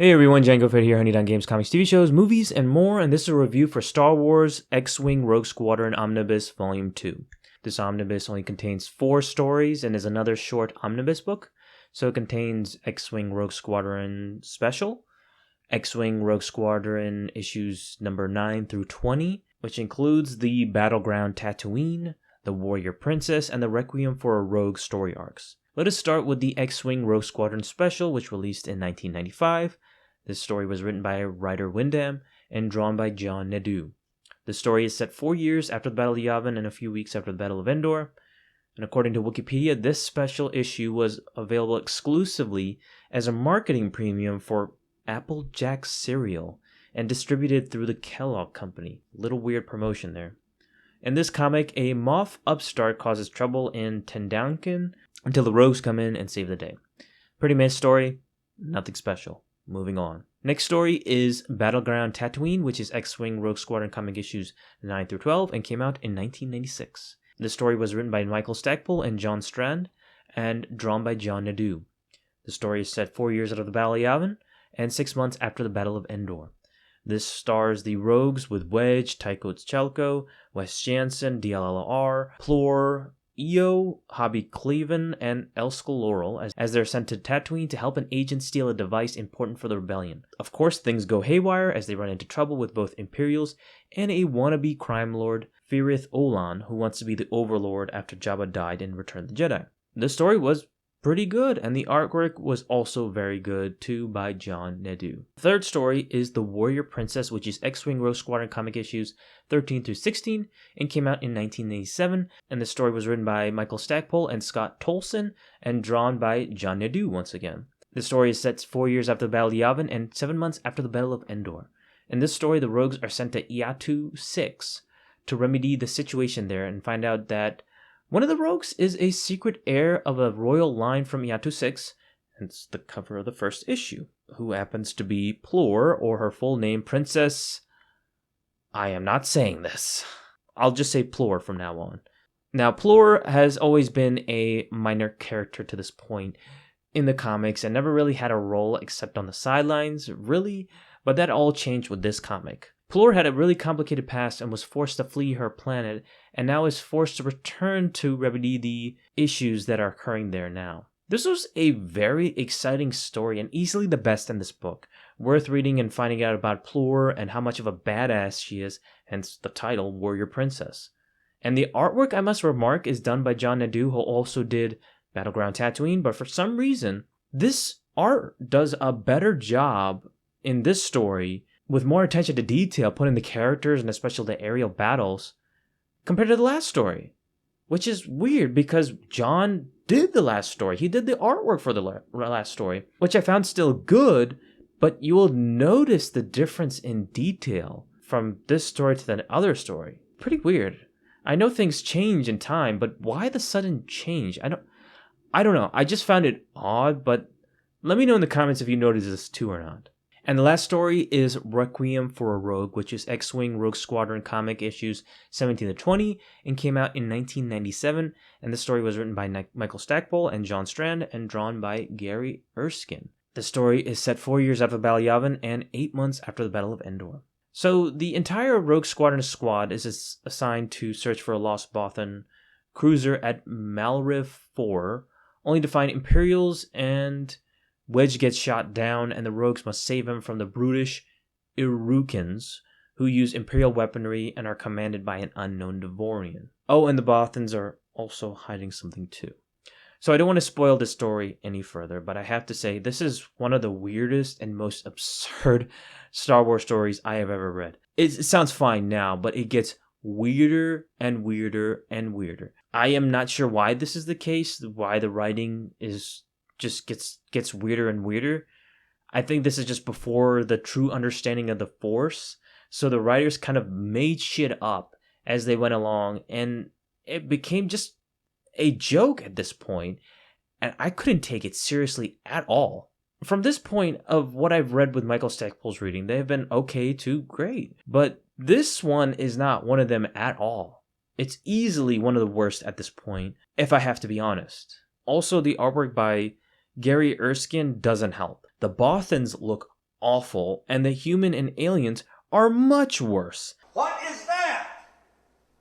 Hey everyone, Django Fett here, Honey Dun Games, Comics, TV shows, movies, and more, and this is a review for Star Wars X-Wing Rogue Squadron Omnibus Volume 2. This omnibus only contains 4 stories and is another short omnibus book, so it contains X-Wing Rogue Squadron Special, X-Wing Rogue Squadron issues number 9 through 20, which includes the Battleground Tatooine, the Warrior Princess, and the Requiem for a Rogue story arcs. Let us start with the X-Wing Rogue Squadron Special, which released in 1995. This story was written by Ryder Windham and drawn by John Nadeau. The story is set 4 years after the Battle of Yavin and a few weeks after the Battle of Endor. And according to Wikipedia, this special issue was available exclusively as a marketing premium for Applejack cereal and distributed through the Kellogg Company. Little weird promotion there. In this comic, a Moff upstart causes trouble in Tendankin until the rogues come in and save the day. Pretty meh story, nothing special. Moving on. Next story is Battleground Tatooine, which is X-Wing Rogue Squadron comic issues 9 through 12 and came out in 1996. The story was written by Michael Stackpole and John Strand and drawn by John Nadeau. The story is set 4 years after the Battle of Yavin and 6 months after the Battle of Endor. This stars the rogues with Wedge, Tycho Chalco, Wes Jansen, DLLR, Plor, Io, Hobby Cleven, and Elskal Laurel as they're sent to Tatooine to help an agent steal a device important for the rebellion. Of course, things go haywire as they run into trouble with both Imperials and a wannabe crime lord, Firith Olan, who wants to be the overlord after Jabba died in Return of the Jedi. The story was pretty good, and the artwork was also very good too by John Nadeau. The third story is The Warrior Princess, which is X-Wing Rogue Squadron comic issues 13 through 16 and came out in 1987, and the story was written by Michael Stackpole and Scott Tolson and drawn by John Nadeau once again. The story is set 4 years after the Battle of Yavin and 7 months after the Battle of Endor. In this story, the rogues are sent to Iatu 6 to remedy the situation there and find out that one of the rogues is a secret heir of a royal line from Iatu 6, hence the cover of the first issue, who happens to be Plor, or her full name, Princess... I am not saying this. I'll just say Plor from now on. Now, Plor has always been a minor character to this point in the comics and never really had a role except on the sidelines, really, but that all changed with this comic. Plor had a really complicated past and was forced to flee her planet, and now is forced to return to remedy the issues that are occurring there now. This was a very exciting story and easily the best in this book. Worth reading and finding out about Plor and how much of a badass she is, hence the title, Warrior Princess. And the artwork, I must remark, is done by John Nadeau, who also did Battleground Tatooine, but for some reason, this art does a better job in this story with more attention to detail, putting the characters and especially the aerial battles compared to the last story, which is weird because John did the last story. He did the artwork for the last story, which I found still good, but you will notice the difference in detail from this story to the other story. Pretty weird. I know things change in time, but why the sudden change? I don't know. I just found it odd, but let me know in the comments if you noticed this too or not. And the last story is Requiem for a Rogue, which is X-Wing Rogue Squadron comic issues 17 to 20 and came out in 1997. And the story was written by Michael Stackpole and John Strand and drawn by Gary Erskine. The story is set 4 years after the Battle of Yavin and 8 months after the Battle of Endor. So the entire Rogue Squadron squad is assigned to search for a lost Bothan cruiser at Malriv 4, only to find Imperials and Wedge gets shot down, and the rogues must save him from the brutish Irukins, who use Imperial weaponry and are commanded by an unknown Devorian. Oh, and the Bothans are also hiding something too. So I don't want to spoil this story any further, but I have to say this is one of the weirdest and most absurd Star Wars stories I have ever read. It sounds fine now, but it gets weirder and weirder and weirder. I am not sure why this is the case, why the writing is just gets weirder and weirder. I think this is just before the true understanding of the Force, so the writers kind of made shit up as they went along, and it became just a joke at this point, and I couldn't take it seriously at all. From this point of what I've read with Michael Stackpole's reading, they have been okay to great, but this one is not one of them at all. It's easily one of the worst at this point, if I have to be honest. Also, the artwork by Gary Erskine doesn't help. The Bothans look awful, and the human and aliens are much worse. What is that?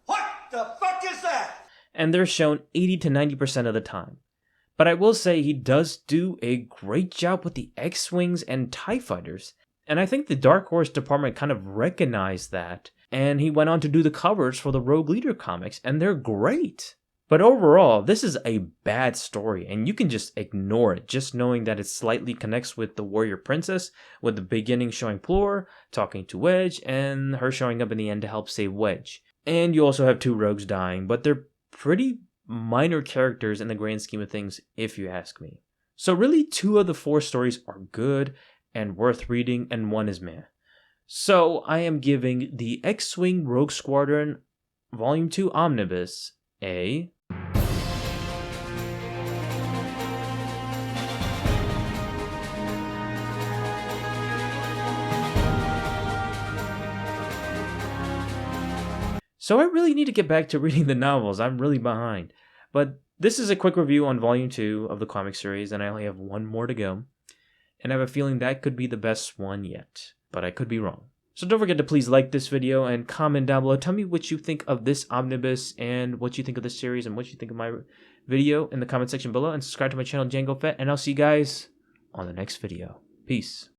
What the fuck is that? And they're shown 80 to 90% of the time. But I will say he does do a great job with the X-Wings and TIE Fighters. And I think the Dark Horse department kind of recognized that. And he went on to do the covers for the Rogue Leader comics, and they're great. But overall, this is a bad story, and you can just ignore it, just knowing that it slightly connects with the Warrior Princess, with the beginning showing Plur talking to Wedge, and her showing up in the end to help save Wedge. And you also have 2 rogues dying, but they're pretty minor characters in the grand scheme of things, if you ask me. So really, 2 of the 4 stories are good and worth reading, and 1 is meh. So I am giving the X-Wing Rogue Squadron Volume 2 Omnibus a... So I really need to get back to reading the novels. I'm really behind. But this is a quick review on Volume 2 of the comic series, and I only have 1 more to go. And I have a feeling that could be the best one yet, but I could be wrong. So don't forget to please like this video and comment down below. Tell me what you think of this omnibus and what you think of this series and what you think of my video in the comment section below. And subscribe to my channel, Django Fett, and I'll see you guys on the next video. Peace.